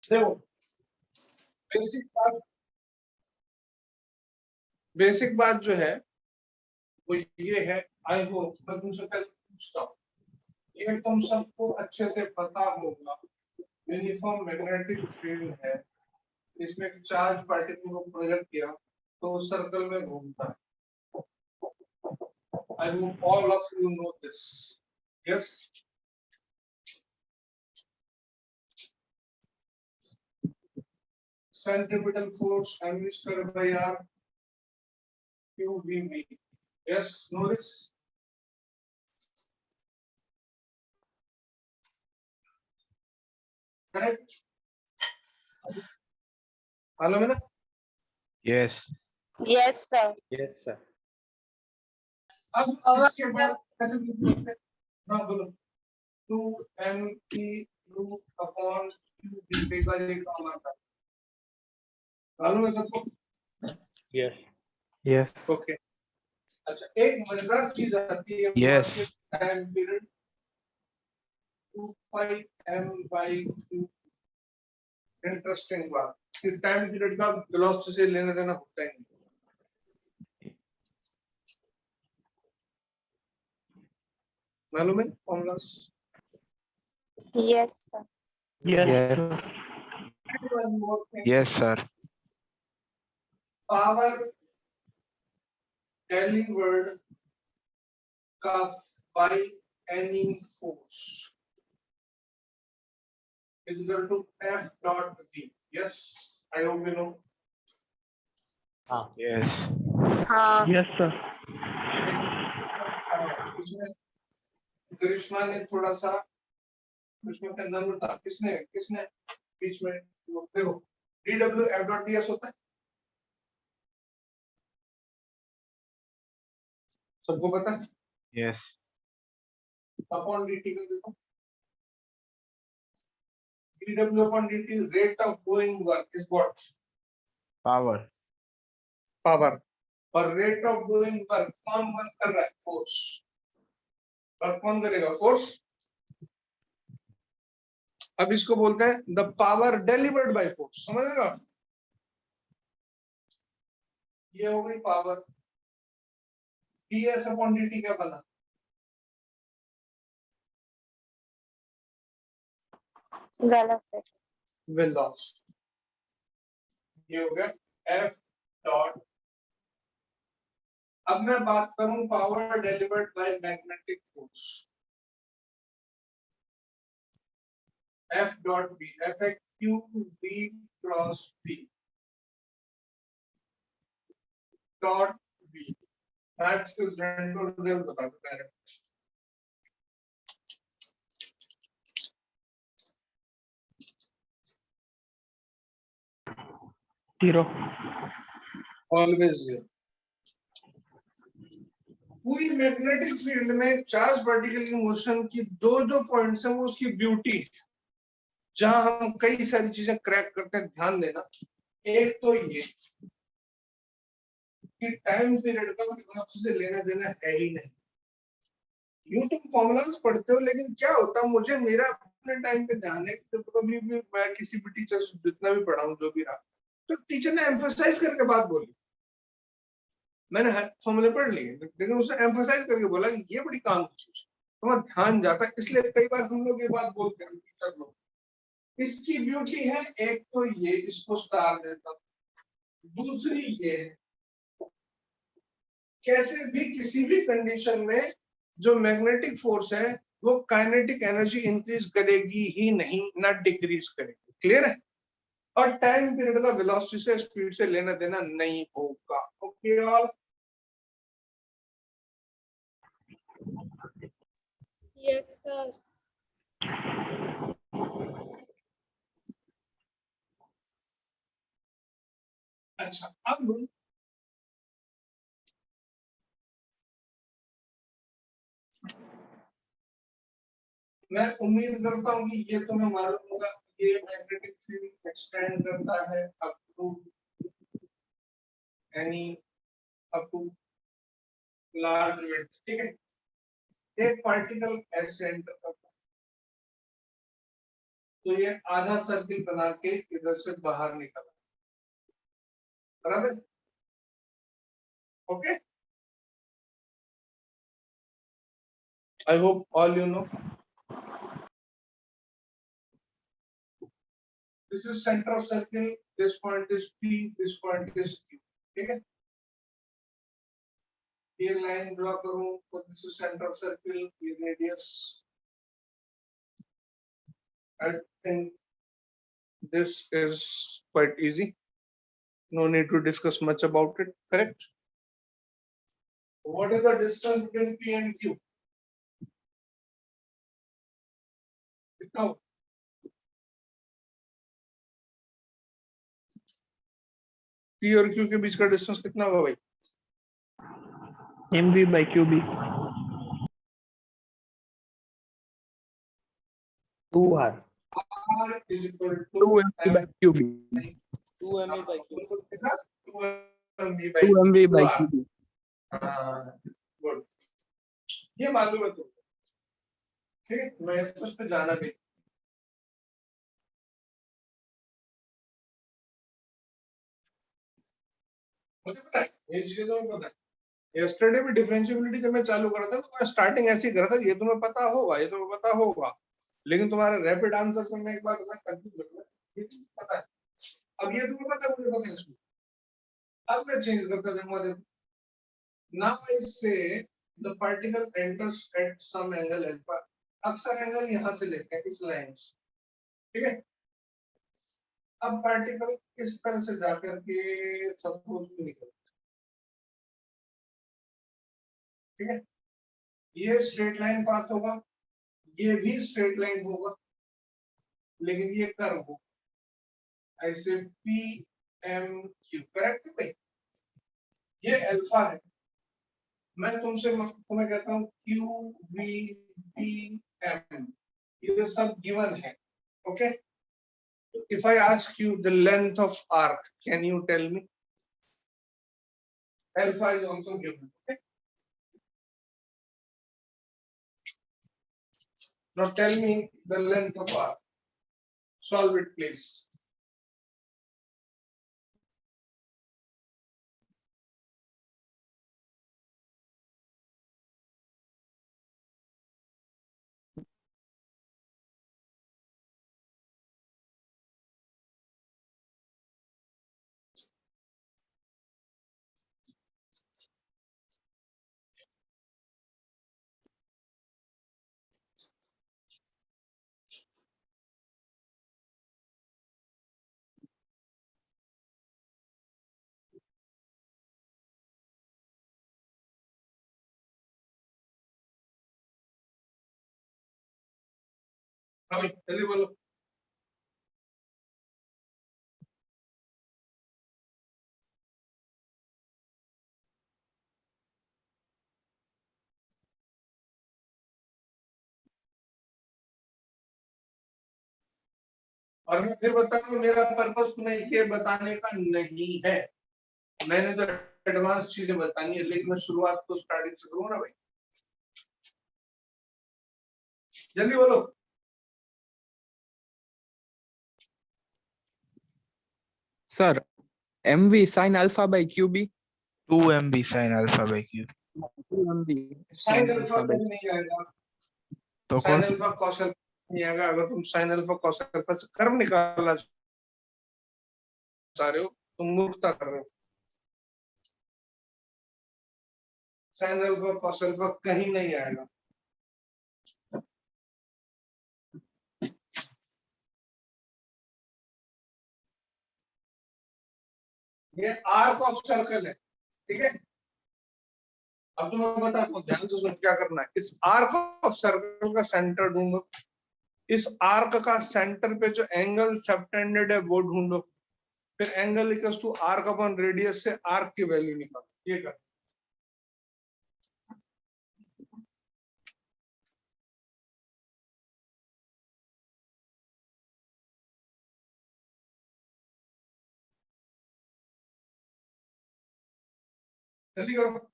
देखो बेसिक बात जो है वो ये है, आई होप मैं तुमसे पहले पूछता हूँ, ये तुम सबको अच्छे से पता होगा, यूनिफॉर्म मैग्नेटिक फील्ड है, इसमें चार्ज पार्टिकल को प्रोजेक्ट किया तो सर्कल में घूमता है। I hope all of you know this, yes. Centripetal force mv square by r qvb, yes, know this. Correct? मालूम है ना? Yes. Yes, sir. Yes, sir. अब इसके बाद कैसे लिखते हैं? हाँ बोलो। 2m e root upon q का ये काम आता है। मालूम है सबको? Yes. Yes. ओके। अच्छा, एक मजेदार चीज आती है। Yes. Time period 2 pi m by q। Interesting बात कि टाइम पीरियड का वेलोसिटी से लेना देना होता है। मालूम है formulas? Yes, sir. Yes. Yes, sir. Power delivered by any force is equal to F dot V. Yes, I hope you know. Yes. हाँ. Yes, sir. इसमें करिश्मा ने थोड़ा सा, करिश्मा का नंबर था, किसने बीच में देखो dw F dot ds होता है, सबको पता है? Yes. अपॉन dt का देखो, dw upon dt rate of going work is what? Power. Power. और रेट ऑफ डूइंग वर्क कौन वर्क कर रहा है? फोर्स। वर्क कौन करेगा? फोर्स। अब इसको बोलते हैं the power delivered by force, समझ रहे हो? ये हो गई पावर। ds अपॉन dt क्या बना? Velocity. वेलोसिटी। ये हो गया f डॉट। अब मैं बात करूं power delivered by magnetic force, f dot b, f है q v cross b dot v। Maths के स्टूडेंट को रिजल्ट बता दो डायरेक्ट। Zero. Always zero. पूरी मैग्नेटिक फील्ड में चार्ज पार्टिकल की मोशन की जो पॉइंट्स हैं वो उसकी ब्यूटी है, जहां हम कई सारी चीजें क्रैक करते हैं। ध्यान देना, एक तो ये कि टाइम पीरियड का वेलोसिटी से लेना देना है ही नहीं। यूं तुम फॉर्मूलास पढ़ते हो, लेकिन क्या होता है, मुझे मेरा अपने टाइम पे ध्यान है कि कभी भी मैं किसी भी टीचर से जितना भी पढ़ाऊं जो भी रहा, तो टीचर ने एम्फसाइज करके बात बोली, मैंने फॉर्मूले पढ़ लिए लेकिन उसे एम्फसाइज करके बोला कि ये बड़ी काम की चीज, तो मैं ध्यान जाता है। इसलिए कई बार हम लोग ये बात बोलते हैं टीचर लोग, इसकी ब्यूटी है एक तो ये इसको स्टार देता, दूसरी ये कैसे भी किसी भी कंडीशन में जो मैग्नेटिक फोर्स है वो काइनेटिक एनर्जी इंक्रीज करेगी ही नहीं, ना डिक्रीज करेगी। क्लियर है? और टाइम पीरियड का वेलोसिटी से स्पीड से लेना देना नहीं होगा। Okay all? Yes, sir. अच्छा, अब मैं उम्मीद करता हूँ कि ये तुम्हें मालूम होगा, ये मैग्नेटिक फील्ड एक्सटेंड करता है up to any, up to large width. ठीक है? एक पार्टिकल एसेंट करता है तो ये आधा सर्किल बना के इधर से बाहर निकला, बराबर? Okay, I hope all you know this is centre of circle, this point is P, this point is Q, ठीक है? ये लाइन ड्रॉ करूं तो this is centre of circle, ये radius, I think this is quite easy, no need to discuss much about it, correct? What is the distance between P and Q? कितना हो? P और Q के बीच का distance कितना होगा भाई? MV by QB. 2R. R is equal to 2 MV by QB. 2 MV by Q. 2 MV by 2 MV by 2R. QB. Good, ये मालूम है तुमको, ठीक है? मैं इस पे जाना भी, मुझे पता है ये चीजें, तो पता है। यस्टरडे भी डिफरेंशिएबिलिटी जब मैं चालू कर रहा था तो मैं स्टार्टिंग ऐसे ही कर रहा था, ये तुम्हें पता होगा, ये तुम्हें पता होगा, लेकिन तुम्हारे रैपिड आंसर से मैं एक बार कंफ्यूज हो गया, ये तुम्हें पता है, अब ये तुम्हें पता है, मुझे पता है इसमें, अब मैं चेंज करता जाऊंगा। देखो, now I say the particle enters at some angle alpha, अक्सर एंगल यहां से लेते हैं इस लाइन से, ठीक है? अब पार्टिकल इस तरह से जाकर के सपोज निकल, ठीक है? ये स्ट्रेट लाइन पाथ होगा, ये भी स्ट्रेट लाइन होगा, लेकिन ये कर्व होगा ऐसे पी एम क्यू, करेक्ट है भाई? ये अल्फा है, मैं तुम्हें कहता हूँ क्यू वी पी एम, ये सब गिवन है, okay? If I ask you the length of arc, can you tell me? Alpha is also given, okay? Now tell me the length of arc. Solve it, please. अभी जल्दी बोलो। और मैं फिर बता दूं, मेरा पर्पस तुम्हें ये बताने का नहीं है, मैंने तो एडवांस चीजें बतानी है, लेकिन मैं शुरुआत तो स्टार्टिंग से करूँ ना भाई, जल्दी बोलो। Sir, MV sin alpha by QB. 2 MB sin alpha by Q. 2 MV sine sin alpha alpha by कहीं नहीं आएगा, तो साइन कौन? अल्फा कॉस अल्फा नहीं आएगा। अगर तुम साइन अल्फा कॉस अल्फा से कर्व निकालना चाह रहे हो, तुम मूर्खता कर रहे हो। साइन अल्फा कॉस अल्फा कहीं नहीं आएगा। ये आर्क ऑफ सर्कल है, ठीक है? अब तो मैं बताता हूँ, ध्यान से सुन, क्या करना है। इस आर्क ऑफ सर्कल का सेंटर ढूंढो, इस आर्क का सेंटर पे जो एंगल सबटेंडेड है वो ढूंढो, फिर angle equals to arc upon radius से आर्क की वैल्यू निकालो। ये कर, जल्दी करो।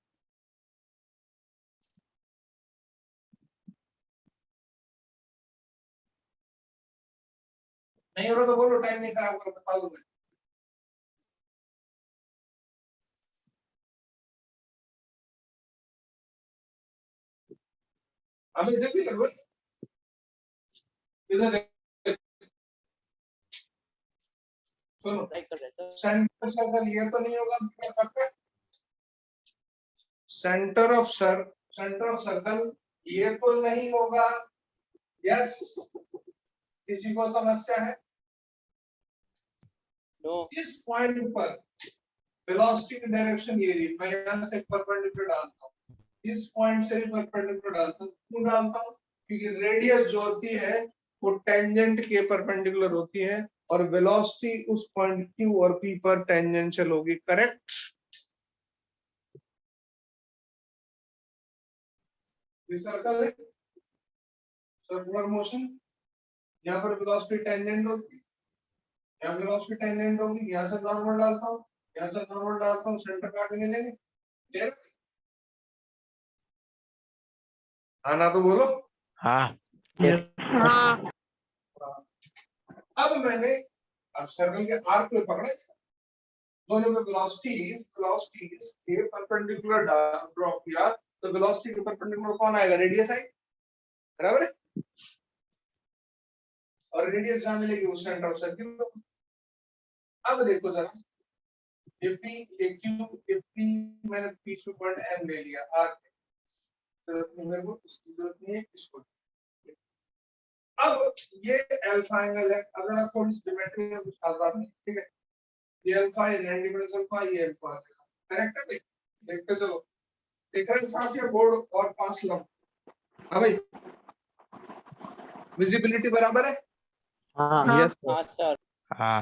नहीं हो रहा तो बोलो, टाइम नहीं खराब करो, बता दो मैं। अभी जल्दी करो, इधर देख, सुनो, ट्राई कर रहे हैं सर। सेंटर सर्कल ये तो नहीं होगा, क्या करते हैं? सेंटर ऑफ सर्कल ये तो नहीं होगा। यस, किसी को समस्या है? नो। इस पॉइंट पर वेलोसिटी की डायरेक्शन ये रही, मैं यहाँ से परपेंडिकुलर डालता हूँ, इस पॉइंट से भी परपेंडिकुलर डालता हूँ। क्यों डालता हूँ? क्योंकि रेडियस जो होती है वो टेंजेंट के परपेंडिकुलर होती है और वेलोसिटी उस पॉइंट Q और P पर टेंजेंशियल होगी। करेक्ट? ये सर्कल है, सर्कुलर मोशन, यहाँ पर वेलोसिटी टेंजेंट होगी, यहाँ वेलोसिटी टेंजेंट होगी, यहाँ से नॉर्मल डालता हूँ, यहाँ से नॉर्मल डालता हूँ, सेंटर काट के मिलेंगे। क्लियर? आना तो बोलो। हाँ हाँ अब मैंने सर्कल के आर्क पे पकड़े, दोनों में वेलोसिटीज के परपेंडिकुलर ड्रॉ किया, तो वेलोसिटी के परपेंडिकुलर कौन आएगा? रेडियस आएगी, बराबर है? और रेडियस जहां मिलेगी वो सेंटर ऑफ सर्कल। अब देखो जरा, ये P, ये Q, ये P, मैंने बीच में पॉइंट M ले लिया, आर्क मेरे को इसकी जरूरत नहीं है, इसको। अब ये अल्फा एंगल है, अगर आप थोड़ी सी ज्योमेट्री में कुछ खास बात नहीं, ठीक है? ये अल्फा है, 90 माइनस अल्फा, ये अल्फा है। करेक्ट है भाई? देखते चलो, देख रहे हैं साफ, ये बोर्ड और पास लंब। हाँ भाई, विजिबिलिटी बराबर है? Yes, sir. हाँ सर। हाँ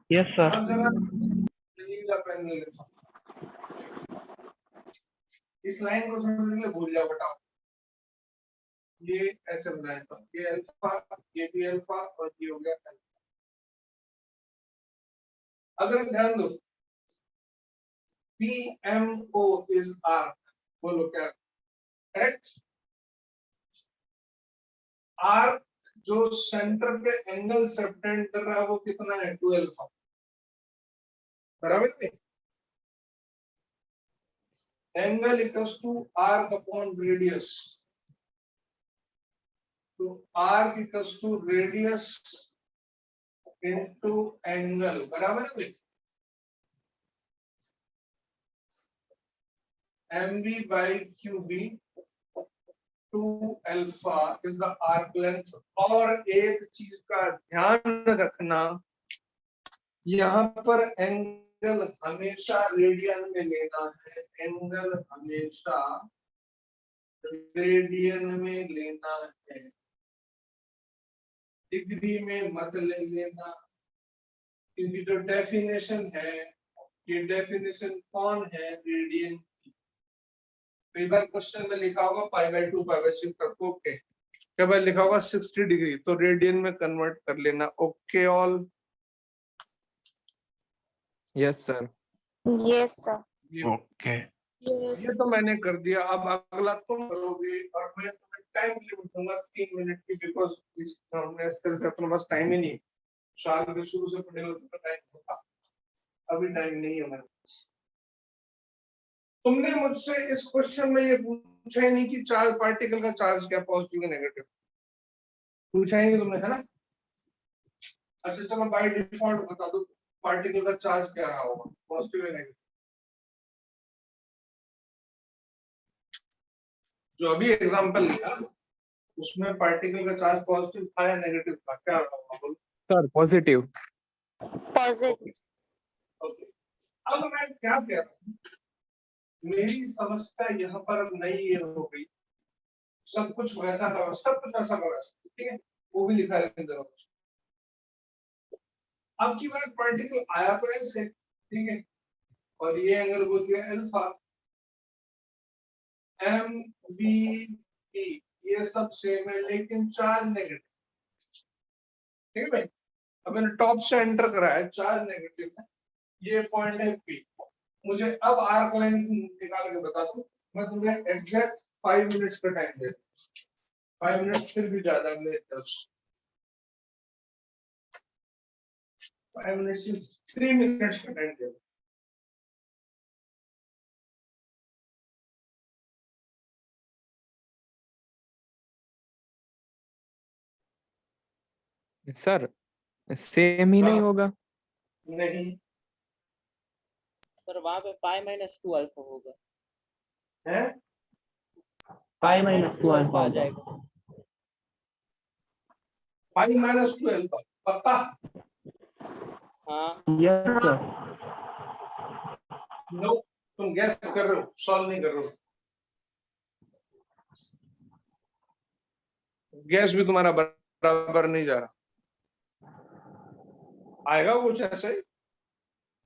Yes, sir. अब जरा नीला पेन ले लेता हूं। इस लाइन को थोड़ी देर के लिए भूल जाओ, बताओ। ये ऐसे बनाएगा, ये अल्फा, ये भी अल्फा और ये हो गया अल्फा। अगर ध्यान दो, PMO इज आर्क, बोलो क्या? करेक्ट? आर्क जो सेंटर पे एंगल सबटेंड कर रहा है वो कितना है? 2 अल्फा, बराबर है? Angle equals to arc upon radius, तो arc equals to radius into angle, बराबर है? mv by qb 2 अल्फा इज द आर्क लेंथ। और एक चीज का ध्यान रखना, यहाँ पर एंगल हमेशा रेडियन में लेना है, एंगल हमेशा रेडियन में लेना है, डिग्री में मत ले लेना, क्योंकि जो डेफिनेशन है, ये डेफिनेशन कौन है? रेडियन की। कई बार क्वेश्चन में लिखा होगा π/2 π/6 तक, ओके, कई बार लिखा होगा 60 डिग्री, तो रेडियन में कन्वर्ट कर लेना। Okay all? Yes, sir. yes sir okay. ये तो मैंने कर दिया, अब अगला तुम करोगे और मैं तुम्हें टाइम लिमिट दूंगा 3 मिनट की, बिकॉज इस तरह से अपने पास टाइम ही नहीं, साल के शुरू से पढ़े हो तो टाइम होता, अभी टाइम नहीं है हमारे पास। तुमने मुझसे इस क्वेश्चन में ये पूछा ही नहीं कि चार्ज, पार्टिकल का चार्ज क्या, पॉजिटिव या नेगेटिव, पूछा ही नहीं तुमने, है ना? अच्छा चलो, बाय डिफॉल्ट बता दो पार्टिकल का चार्ज क्या रहा होगा, पॉजिटिव या नेगेटिव? जो अभी एग्जांपल लिया उसमें पार्टिकल का चार्ज पॉजिटिव था या नेगेटिव था, क्या रहा होगा बोलो? Sir, positive. positive ओके, अब मैं क्या कह रहा हूँ, मेरी समस्या यहाँ पर नई ये हो गई, सब कुछ वैसा था, सब कुछ वैसा का वैसा, ठीक है? वो भी लिखा है जरा कुछ। अब की बात, पार्टिकल आया तो ऐसे, ठीक है, और ये एंगल बोल दिया अल्फा, एम बी पी, ये सब सेम है लेकिन चार्ज नेगेटिव, ठीक है भाई? अब मैंने टॉप से एंटर करा है, चार्ज नेगेटिव है, ये पॉइंट है पी। मुझे अब आर्क लाइन निकाल के बता दो, मैं तुम्हें एग्जैक्ट 5 मिनट्स का टाइम दे दूं, 5 मिनट फिर भी ज्यादा ले 10। 5 minutes is 3 minutes का टाइम टेबल। सर सेम ही नहीं हाँ। होगा। नहीं सर वहां पे पाई माइनस 2 अल्फा होगा। है, पाई माइनस 2 2 अल्फा आ होगा। जाएगा। पाई माइनस 2 अल्फा पक्का? हाँ यस सर। नो, तुम गैस कर रहे हो, सॉल्व नहीं कर रहे हो। गैस भी तुम्हारा बराबर नहीं जा रहा। आएगा कुछ ऐसे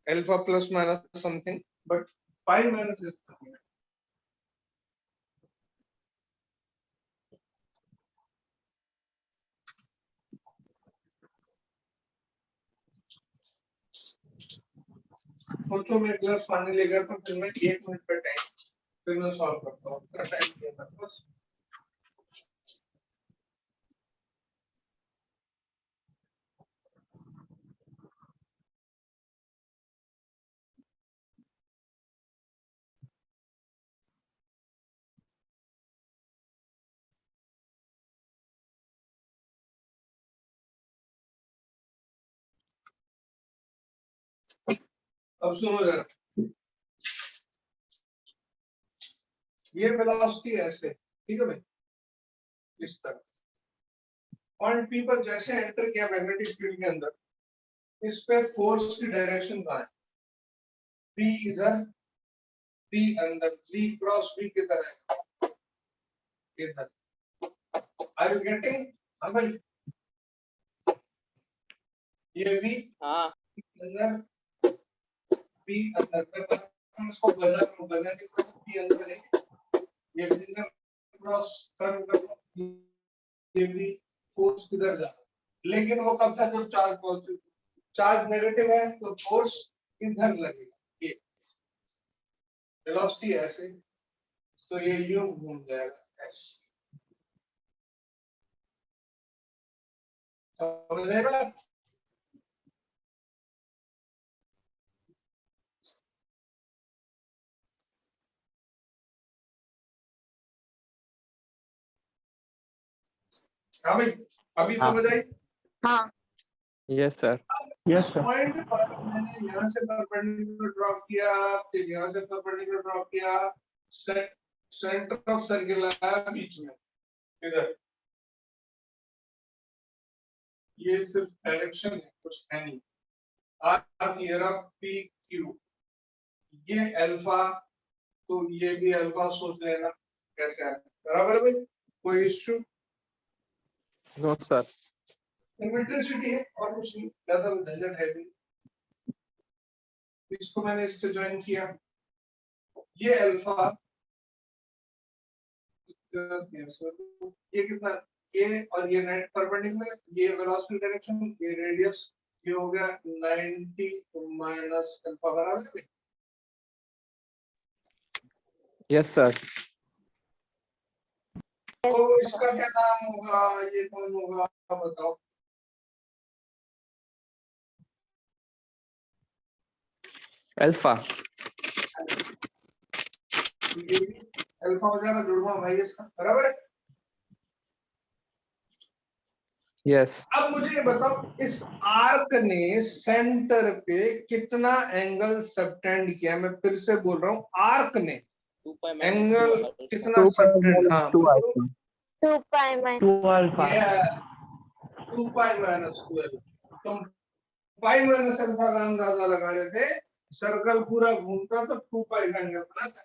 alpha plus minus something, but pi minus सोचो मैं एक गिलास पानी लेकर तो फिर मैं 1 मिनट का टाइम फिर मैं सॉल्व करता हूँ। टाइम देना बस। अब सुनो जरा, ये वेलोसिटी ऐसे, ठीक है भाई, इस तरह पॉइंट पी पर जैसे एंटर किया मैग्नेटिक फील्ड के अंदर, इस पे फोर्स की डायरेक्शन कहाँ है? बी इधर, बी अंदर, बी क्रॉस बी किधर है? इधर। Are you getting? हाँ भाई, ये बी हाँ अंदर, बी अंदर। मैं बस इसको बदलने की कोशिश बी अंदर है, ये भी इधर क्रॉस कर कर ये भी फोर्स किधर जा रहा है, लेकिन वो कब तक जब चार्ज पॉजिटिव, चार्ज नेगेटिव है तो फोर्स इधर लगेगा। ये वेलोसिटी ऐसे, तो ये यूं घूम जाएगा ऐसे। समझ रहे बात? हाँ भाई, अभी हाँ। समझ आई? हाँ यस सर। यस इस सर। पॉइंट पर मैंने यहाँ से परपेंडिकुलर ड्रॉ किया, फिर यहाँ से परपेंडिकुलर ड्रॉ किया, सेंटर ऑफ सर्किल आया बीच में इधर। ये सिर्फ डायरेक्शन है, कुछ है नहीं। R here of P Q, ये अल्फा, तो ये भी अल्फा सोच लेना कैसे आया। बराबर है भाई, कोई इश्यू? No sir. सिमेट्रिसिटी है और कुछ नहीं, ज्यादा झंझट है भी। इसको मैंने इससे ज्वाइन किया, ये अल्फा, ये कितना, ये और ये नेट परपेंडिकुलर, ये वेलोसिटी डायरेक्शन, ये रेडियस, ये हो गया 90 माइनस अल्फा बराबर है। Yes sir. तो इसका क्या नाम होगा, ये कौन होगा बताओ? अल्फा। ये भी अल्फा हो जाएगा, जुड़वा भाई इसका, बराबर है। यस। अब मुझे बताओ, इस आर्क ने सेंटर पे कितना एंगल सबटेंड किया? मैं फिर से बोल रहा हूँ, आर्क ने 2 पाई माइनस एंगल 2 अल्फा। कितना सबटेंड, हाँ बोलो। 2 pi minus 2 alpha. 2 pi minus 12। तुम पाई माइनस अल्फा का अंदाजा लगा रहे थे, सर्कल पूरा घूमता तो 2 पाई का एंगल बनाता।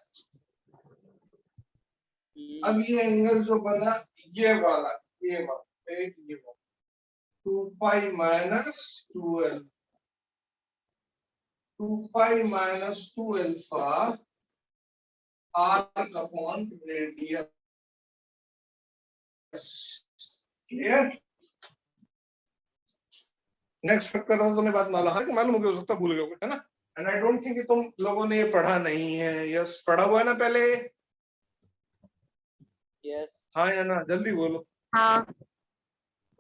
अब ये एंगल जो बना, ये वाला, ये वाला, एक ये वाला 2 pi minus 12, 2 pi minus 2 alpha arc upon radius. Clear? Next factor तो तुम्हें बात मालूम हो सकता, भूल गए है ना। एंड आई डोंट थिंक कि तुम लोगों ने ये पढ़ा नहीं है। यस, पढ़ा हुआ है ना पहले? यस हाँ या ना, जल्दी बोलो। हाँ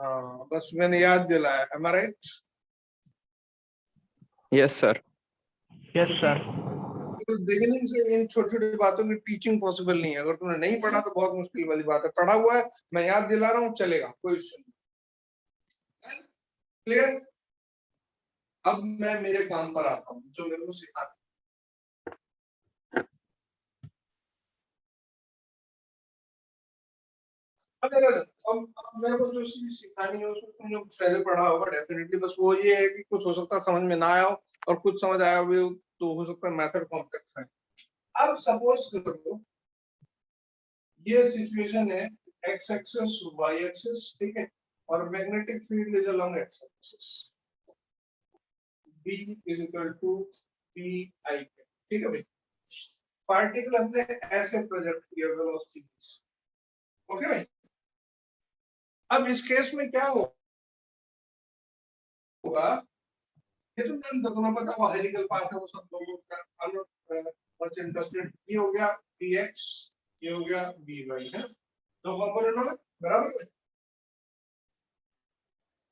हाँ, बस मैंने याद दिलाया। am I right? Yes, sir. Yes, sir. Beginning से इन छोटी छोटी बातों की टीचिंग पॉसिबल नहीं है। अगर तुमने नहीं पढ़ा तो बहुत मुश्किल वाली बात है। पढ़ा हुआ है, मैं याद दिला रहा हूँ, चलेगा, कोई इश्यू नहीं। क्लियर? अब मैं मेरे काम पर आता हूँ, जो मेरे को सिखाना। अब मेरे को जो चीज सिखानी है उसको तुमने पहले पढ़ा होगा डेफिनेटली। बस वो ये है कि कुछ हो सकता है समझ में ना आया हो और कुछ समझ आया भी हो तो हो सकता है मेथड कॉम्प्लेक्स है। अब सपोज करो ये सिचुएशन है, एक्स एक्सिस वाई एक्सिस, ठीक है, और magnetic field is along X axis, B is equal to P I, ठीक है भाई। पार्टिकल हमने ऐसे प्रोजेक्ट किया वेलोसिटी, ओके भाई। अब इस केस में क्या होगा, ये तो जानते हो, तुम्हें पता है हेलिकल पाथ है वो सब लोगों का मच इंटरेस्टेड। ये हो गया px, ये हो गया by है, तो कंपोनेंट होगा बराबर है।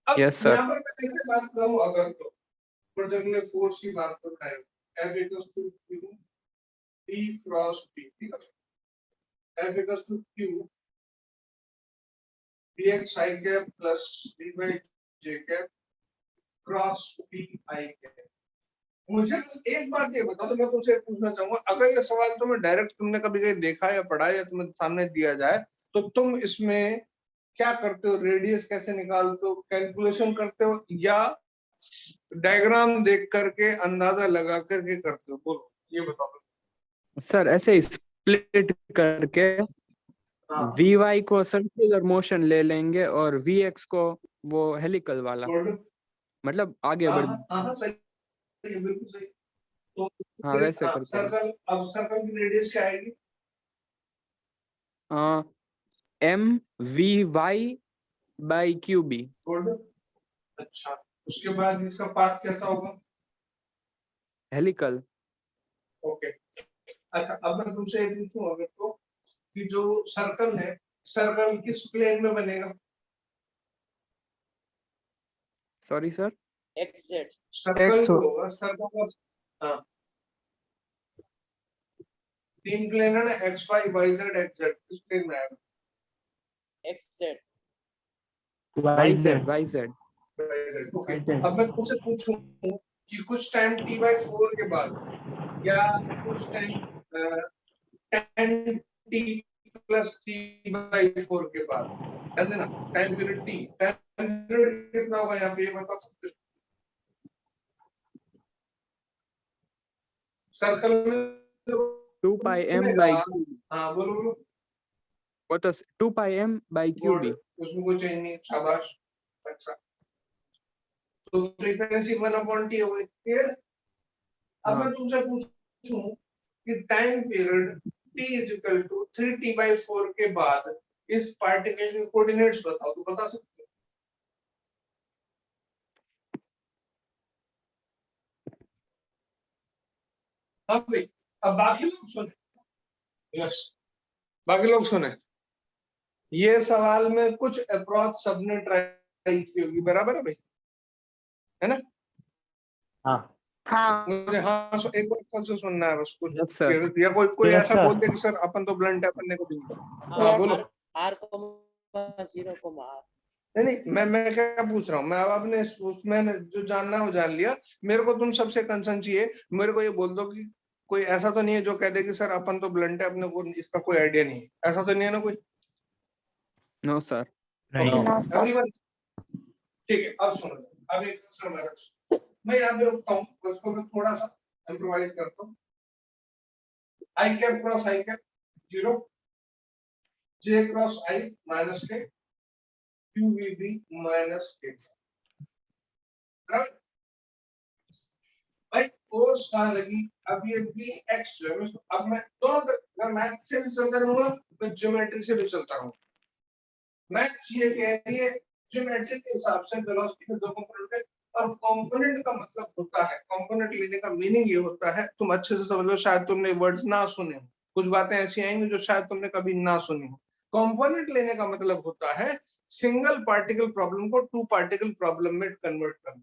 अब Yes, sir. यहाँ पर मैं कैसे बात करूँ, अगर तो प्रोजेक्टिव फोर्स की बात तो करें, F equals to Q P cross P, ठीक है, F equals to Q Px I cap plus D by J cap cross P I cap। मुझे बस एक बात ये बताओ, तो मैं तुमसे पूछना चाहूंगा, अगर ये सवाल तुम्हें डायरेक्ट तुमने कभी कहीं देखा या पढ़ा या तुम्हें सामने दिया जाए तो तुम इसमें क्या करते हो? रेडियस कैसे निकालते हो, कैलकुलेशन करते हो, या डायग्राम देख करके अंदाजा लगा करके करते हो? बोलो, ये बताओ। सर ऐसे ही स्प्लिट करके हाँ, Vy को सर्कुलर मोशन ले लेंगे और Vx को वो हेलिकल वाला, बोलो। मतलब आगे हाँ बढ़। हाँ हाँ, सही है, बिल्कुल सही। तो हाँ फिर वैसे करते हैं। सर्कल, अब सर्कल की रेडियस क्या आएगी? MVy/QB। बोलो। अच्छा, उसके बाद इसका पाथ कैसा होगा? हेलिकल। ओके। अच्छा, अब मैं तुमसे ये पूछूं अगर तो, कि जो सर्कल है, सर्कल किस प्लेन में बनेगा? Sorry sir. XZ। Circle X जो होगा, सर्कल का, हाँ, तीन प्लेन है ना, X Y Y Z X Z, किस प्लेन में आएगा? XZ। YZ। Y Z, okay. अब मैं तुमसे पूछूं कि कुछ टाइम t/4 के बाद या कुछ टाइम 10t प्लस t/4 के बाद, ध्यान देना, time period t, time period कितना होगा यहाँ पे, ये बता सकते हो? सर्कल में 2πm/QB। हाँ, बोलो बोलो। वो तो 2πm/QB। गुड, उसमें कोई चेंज नहीं, शाबाश। अच्छा, तो फ्रीक्वेंसी 1/t हो गई, क्लियर? अब हाँ मैं तुमसे पूछूं कि time period t is equal to 3t/4 के बाद इस पार्टिकल के कोऑर्डिनेट्स बताओ, तो बता सकते हो? हाँ भाई, अब बाकी लोग सुने, यस, बाकी लोग सुने। ये सवाल में कुछ अप्रोच सबने ट्राई की होगी, बराबर है भाई, है ना? हाँ। हाँ मुझे हाँ एक बार कौन से सुनना है बस, कुछ Yes, sir. या कोई कोई Yes, ऐसा sir. बोल दे कि सर अपन तो ब्लंट है, अपन ने को भी हाँ Yes. बोलो। R, 0,R। नहीं, मैं क्या पूछ रहा हूँ, मैं अब अपने उसमें जो जानना है वो जान लिया। मेरे को तुम सबसे कंसर्न चाहिए, मेरे को ये बोल दो कि कोई ऐसा तो नहीं है जो कह दे कि सर अपन तो ब्लंट है, अपने को इसका कोई आइडिया नहीं है, ऐसा तो नहीं है ना कोई? No sir. नहीं। No. No, sir. एवरीवन, ठीक है। अब सुनो, अब एक मैं यहाँ पे रुकता हूँ, उसको मैं थोड़ा सा इम्प्रोवाइज करता हूँ। आई कैप क्रॉस आई कैप 0, जे क्रॉस आई माइनस के, QVB माइनस के, भाई फोर्स कहाँ लगी? अब ये भी एक्स जो है, अब मैं दोनों मैं मैथ से भी चलता रहूंगा, मैं ज्योमेट्री से भी चलता रहूंगा। मैथ्स ये कह रही है ज्योमेट्री के हिसाब से वेलोसिटी के दो कंपोनेंट है, और कंपोनेंट का मतलब होता है, कंपोनेंट लेने का मीनिंग ये होता है, तुम अच्छे से समझ लो, शायद तुमने वर्ड्स ना सुने हो, कुछ बातें ऐसी आएंगी जो शायद तुमने कभी ना सुनी हो। कंपोनेंट लेने का मतलब होता है सिंगल पार्टिकल प्रॉब्लम को टू पार्टिकल प्रॉब्लम में कन्वर्ट करना।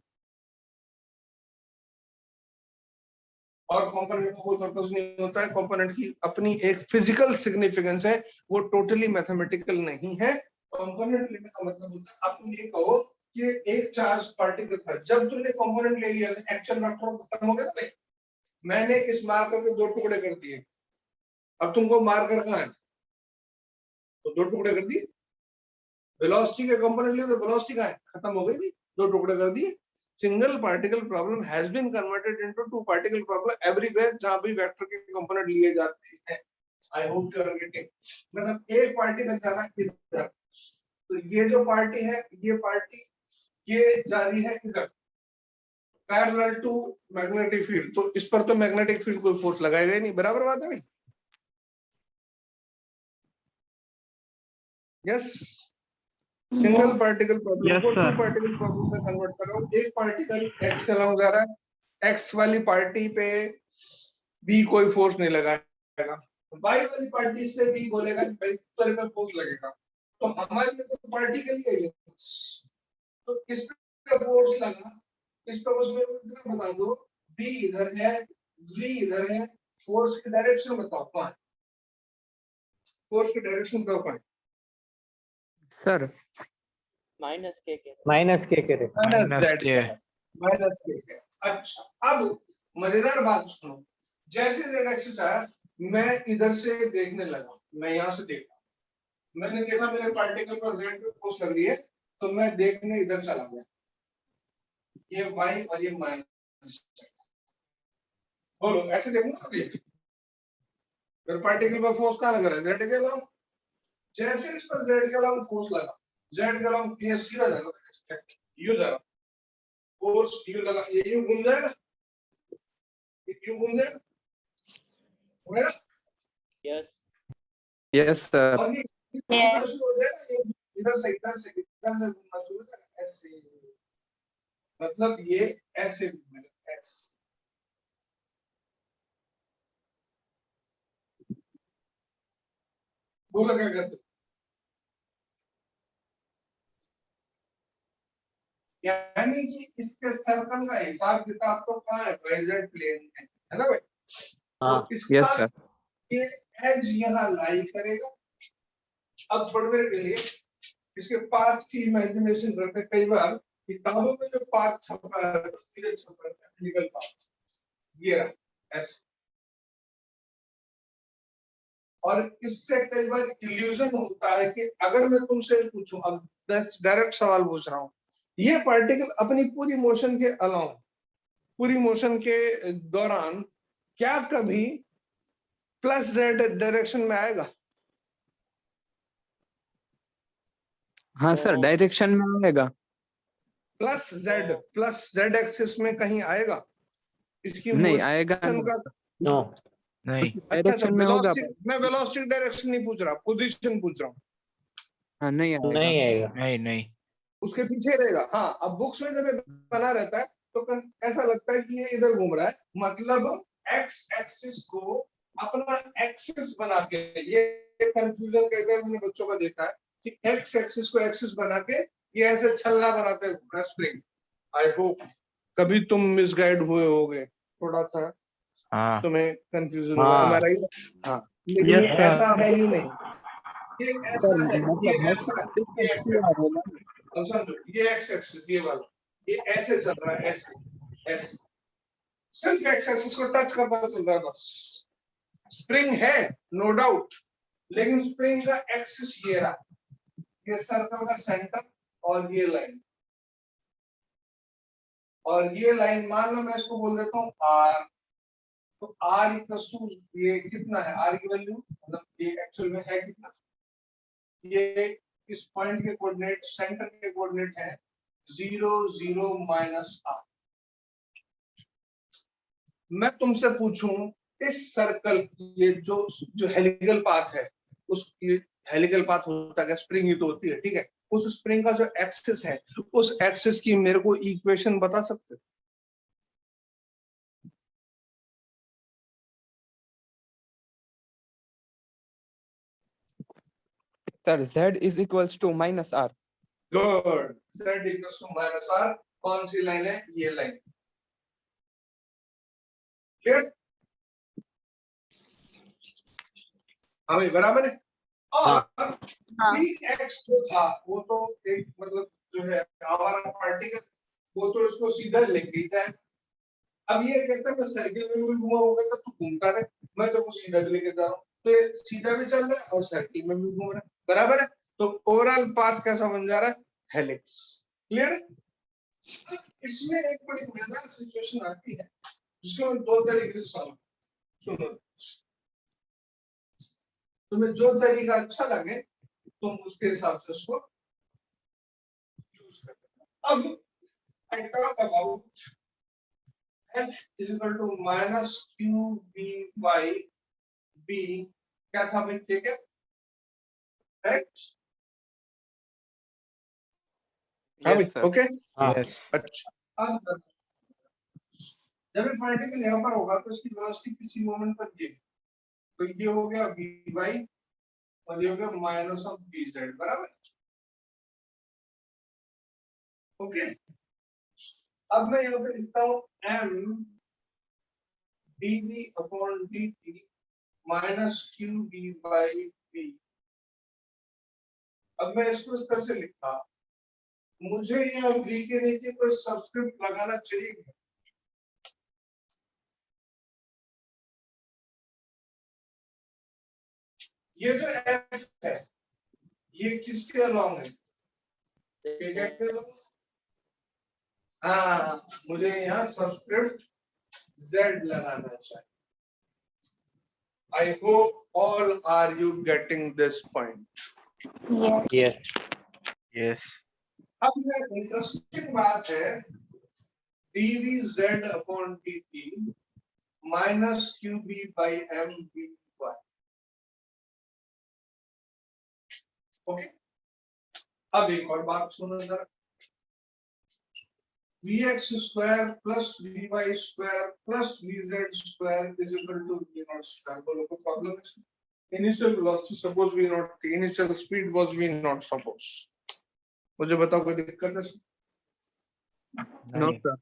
और कंपोनेंट का कोई पर्पस नहीं होता है, कंपोनेंट की अपनी एक फिजिकल सिग्निफिकेंस है, वो टोटली मैथमेटिकल नहीं है। कंपोनेंट लेने का मतलब होता है, आप तुम ये कहो कि एक चार्ज पार्टिकल था, जब तुमने कंपोनेंट ले लिया एक्चुअल वेक्टर खत्म हो गया ना, मैंने इस मार्कर के 2 टुकड़े कर दिए, अब तुमको मार्कर कहाँ है, तो 2 टुकड़े कर दिए। वेलोसिटी के कंपोनेंट लिए तो वेलोसिटी कहाँ है, खत्म हो गई भी, 2 टुकड़े कर दिए। Single particle problem has been converted into 2 particle problem everywhere जहां भी वेक्टर के कंपोनेंट लिए जाते हैं। I hope you are getting, मतलब एक पार्टी में जाना इधर, तो ये जो पार्टी है, ये पार्टी ये जा रही है इधर पैरेलल टू मैग्नेटिक फील्ड, तो इस पर तो मैग्नेटिक फील्ड कोई फोर्स लगाएगा ही नहीं, बराबर बात है भाई। Yes, single particle problem Yes, को 2 sir. पार्टिकल प्रॉब्लम में कन्वर्ट कर रहा हूँ। एक पार्टिकल एक्स चलाऊ जा रहा है, एक्स वाली पार्टी पे बी कोई फोर्स नहीं लगाएगा, वाई वाली पार्टी से बी बोलेगा कि भाई तेरे पे फोर्स लगेगा, तो हमारे लिए तो पार्टी के लिए ही है, तो इस पे फोर्स लगा, इस पे उसमें इतना बता दो, बी इधर है, वी इधर है, फोर्स की डायरेक्शन बताओ कहाँ है, फोर्स की डायरेक्शन बताओ कहाँ है। सर माइनस के माइनस के करे माइनस माइनस जेड के माइनस के। अच्छा, अब मजेदार बात सुनो, जैसे जेड एक्सिस आया, मैं इधर से देखने लगा, मैं यहाँ से देखा, मैंने देखा मेरे पार्टिकल पर जेड पे फोर्स लग रही है, तो मैं देखने इधर चला गया, ये वाई और ये माइनस, बोलो ऐसे देखूंगा अभी, फिर पार्टिकल पर फोर्स कहाँ लग रहा है, जेड के अलावा, जैसे इस पर जेड के अलावा फोर्स लगा, जेड के अलावा ये सीधा जाएगा, यू जाएगा फोर्स, यू लगा, ये यूं घूम जाएगा, ये यूं घूम जाएगा, हो गया? यस यस सर और ये घूमना शुरू हो जाएगा, ये इधर से घूमना शुरू हो जाएगा, ऐसे, मतलब ये ऐसे घूमेगा, ऐसे। बोलो क्या करते हो? यानी कि इसके सर्कल का हिसाब किताब तो कहाँ है, प्रेजेंट प्लेन है ना भाई। हाँ तो यस इसका सर ये एज यहाँ लाई करेगा। अब थोड़ी देर के लिए इसके पाथ की इमेजिनेशन करते, कई बार किताबों में जो पाथ छपा है, इधर छपा है टेक्निकल पाथ, ये रहा ऐसे, और इससे कई बार इल्यूजन होता है कि अगर मैं तुमसे पूछूं, अब डायरेक्ट सवाल पूछ रहा हूं, ये पार्टिकल अपनी पूरी मोशन के अलावा, पूरी मोशन के दौरान क्या कभी प्लस जेड डायरेक्शन में आएगा? हाँ सर डायरेक्शन में आएगा प्लस जेड एक्सिस में कहीं आएगा? इसकी नहीं आएगा मोशन नहीं का, नो नहीं अच्छा डायरेक्शन में होगा वेलोसिटी, मैं वेलोसिटी डायरेक्शन नहीं पूछ रहा, पोजीशन पूछ रहा हूँ। हाँ नहीं आएगा नहीं आएगा नहीं नहीं उसके पीछे रहेगा। हाँ, अब बुक्स में जब ये बना रहता है तो ऐसा लगता है कि ये इधर घूम रहा है, मतलब एक्स एक्सिस को अपना एक्सिस बना के, ये कंफ्यूजन कई बार मैंने बच्चों का देखा है कि एक्स एक्सिस को एक्सिस बना के ये ऐसे छल्ला बनाते हैं स्प्रिंग। आई होप कभी तुम मिसगाइड हुए होगे, थोड़ा सा हाँ तुम्हें कंफ्यूजन हुआ, हाँ। am I right? हाँ, लेकिन Yes, ये sir. ऐसा है ही नहीं, ये ऐसा है, ये मतलब ऐसा है, ये एक्स एक्सिस, और समझो ये एक्स एक्सिस, ये वाला ये ऐसे चल रहा है, ऐसे ऐसे, सिर्फ एक्स एक्सिस को टच करता चल रहा है बस। स्प्रिंग है नो डाउट, लेकिन स्प्रिंग का एक्सिस ये रहा, ये सर्कल का सेंटर और ये लाइन, और ये लाइन मान लो मैं इसको बोल देता हूँ आर, तो आर इक्वल्स टू ये कितना है, आर की वैल्यू, मतलब ये एक्चुअल में है कितना, ये इस पॉइंट के कोऑर्डिनेट, सेंटर के कोऑर्डिनेट है 0 0 माइनस आर। मैं तुमसे पूछूं इस सर्कल, ये जो हेलिकल पाथ है, उस हेलिकल पाथ होता है, स्प्रिंग ही तो होती है, ठीक है, उस स्प्रिंग का जो एक्सिस है, उस एक्सिस की मेरे को इक्वेशन बता सकते हो? Sir z is equals to minus r good, z equals to minus R, कौन सी लाइन है, ये लाइन, क्लियर? हाँ भाई बराबर है। और हाँ Vx जो था वो तो एक मतलब जो है हमारा पार्टिकल, वो तो इसको सीधा लेके ही जाए। अब ये कहता है मैं सर्किल में भी घुमा होगा तो तू घूमता रहे, मैं तो वो सीधा भी लेके जा रहा हूँ, तो ये सीधा भी चल रहा है और सर्किल में भी घूम रहा है, बराबर है। तो ओवरऑल पाथ कैसा बन जा रहा है? हेलिक्स। क्लियर? इसमें एक बड़ी मजेदार सिचुएशन आती है जिसको मैं दो तरीके से सॉल्व, सुनो, तुम्हें जो तरीका अच्छा लगे तुम उसके हिसाब से उसको चूज करना। अब I talk about F is equal to minus QBY B, क्या था भाई? ठीक है, राइट? हाँ भाई, यस सर। ओके। हाँ Yes. अच्छा, अब जब ये पार्टिकल यहाँ पर होगा तो इसकी वेलोसिटी किसी मोमेंट पर ये, तो ये हो गया Vy और ये हो गया माइनस ऑफ Vz, बराबर? ओके। अब मैं यहाँ पे लिखता हूँ m dv upon dt minus qb by b। अब मैं इसको इस तरह से लिखता, मुझे यहाँ v के नीचे कोई सबस्क्रिप्ट लगाना चाहिए क्या? ये जो f है ये किसके अलॉन्ग है? के along? हाँ, मुझे यहाँ सबस्क्रिप्ट z लगाना चाहिए। I hope all are you getting this point? yes yes Yes. अब यह इंटरेस्टिंग बात है, dvz upon dt minus qb by m dy। Okay, अब एक और बात सुनो जरा, vx square plus vy square plus vz square is equal to v not square. बोलो कोई प्रॉब्लम है? Initial velocity suppose v not थी, initial speed was v not suppose, मुझे बताओ कोई दिक्कत है? नो नहीं सर।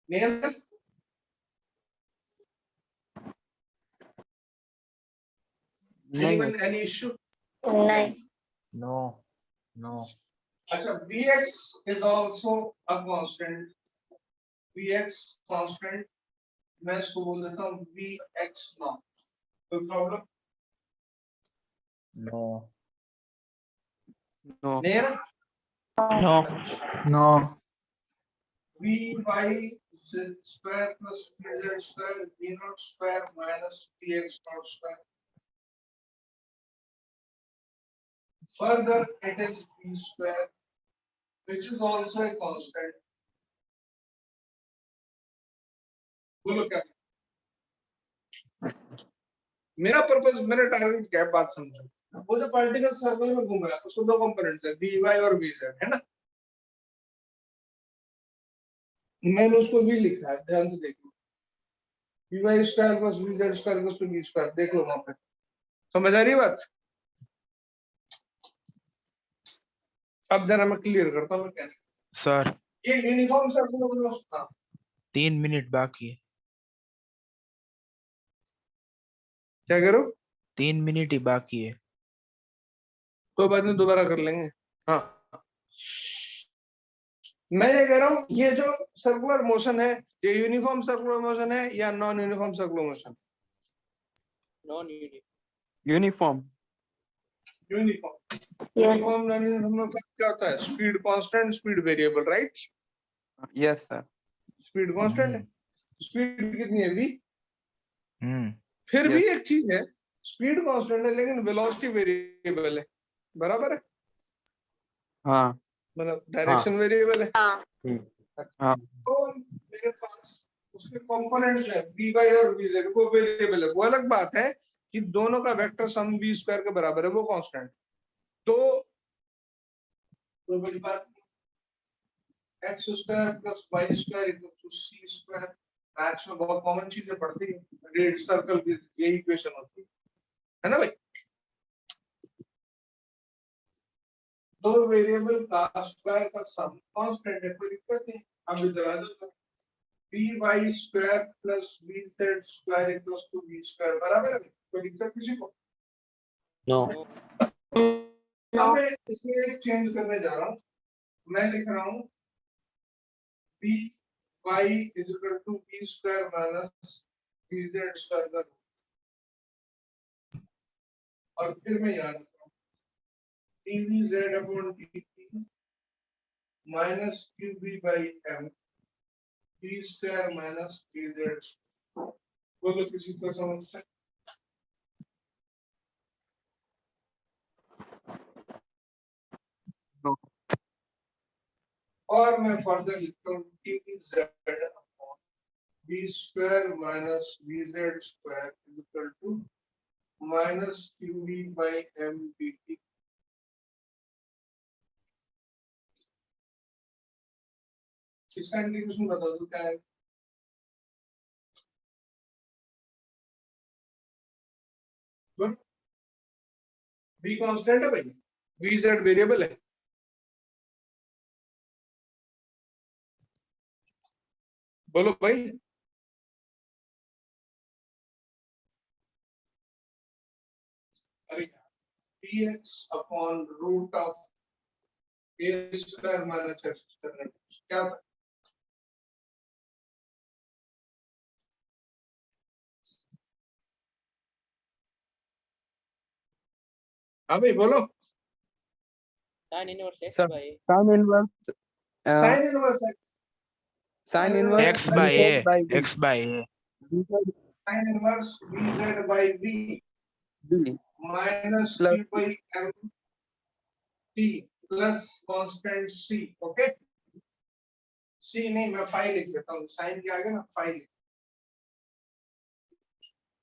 नहीं है ना? नहीं Anyone any issue? नहीं नो नो अच्छा, vx is also a constant, vx constant, मैं इसको बोल देता हूँ vx नॉट। कोई प्रॉब्लम नो नो नहीं है ना? No No. vy square plus vz square v not square minus vx naught square, further it is v square which is also a constant। बोलो क्या मेरा पर्पस, मेरा टारगेट क्या है, बात समझो। वो जो पार्टिकल सर्कल में घूम रहा है उसको दो कंपोनेंट है, vy और vz, है ना? मैंने उसको भी लिखा है, ध्यान से देखो, vy square plus vz square equals to v square, देख लो वहां पे, समझ आ रही है बात? अब जरा मैं क्लियर करता हूँ क्या Sir, ये यूनिफॉर्म सर्कुलर में। हाँ 3 मिनट बाकी है। क्या करो? 3 मिनट ही बाकी है। कोई बात नहीं, दोबारा कर लेंगे। हाँ, मैं ये कह रहा हूँ ये जो सर्कुलर मोशन है ये यूनिफॉर्म सर्कुलर मोशन है या non uniform circular motion? Non unit. Uniform. Uniform. Uniform non uniform में फर्क क्या होता है? Speed constant, speed variable, right? Yes sir. Speed constant है, स्पीड कितनी है v? फिर भी Yes. एक चीज है, स्पीड कांस्टेंट है लेकिन वेलोसिटी वेरिएबल है, बराबर है? हाँ मतलब डायरेक्शन वेरिएबल है। हाँ हाँ तो मेरे पास उसके कंपोनेंट्स है vy और vz, वो वेरिएबल है। वो अलग बात है कि दोनों का वेक्टर सम v स्क्वायर के बराबर है, वो कांस्टेंट। तो कोई बड़ी बात नहीं, x square plus y square equal to c square, maths में बहुत कॉमन चीजें पढ़ती है, रेड सर्कल की यही इक्वेशन होती है ना भाई? दो वेरिएबल का स्क्वायर का सम कांस्टेंट है, कोई दिक्कत नहीं। अब इधर आ जाओ, vy square plus vz square equals to v square बराबर है? कोई दिक्कत किसी को? No. अब मैं इसमें एक चेंज करने जा रहा हूँ, मैं लिख रहा हूँ vy is equal to v square minus vz square, और फिर मैं याद रखता हूँ dvz upon dt minus qb by m v square minus vz। बोलो किसी को समस्या? No. और मैं फर्दर लिखता हूँ dvz upon v square minus vz square is equal to minus qb by m dt। इसका इंटीग्रेशन बता दो क्या है? v कांस्टेंट है भाई, vz वेरिएबल है। बोलो भाई। अरे px upon root of a square minus x square क्या था? हाँ भाई बोलो। tan inverse x Sir, by tan inverse sine inverse x, sin inverse x by vz a, by v. x by a. Sine inverse vz by v V minus plus q by m t plus constant c। Okay, c नहीं, मैं five लिख देता हूँ, sign के आगे ना five.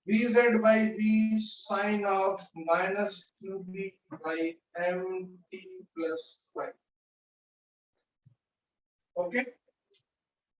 vz by v sin of minus qb by mt plus 5। Okay,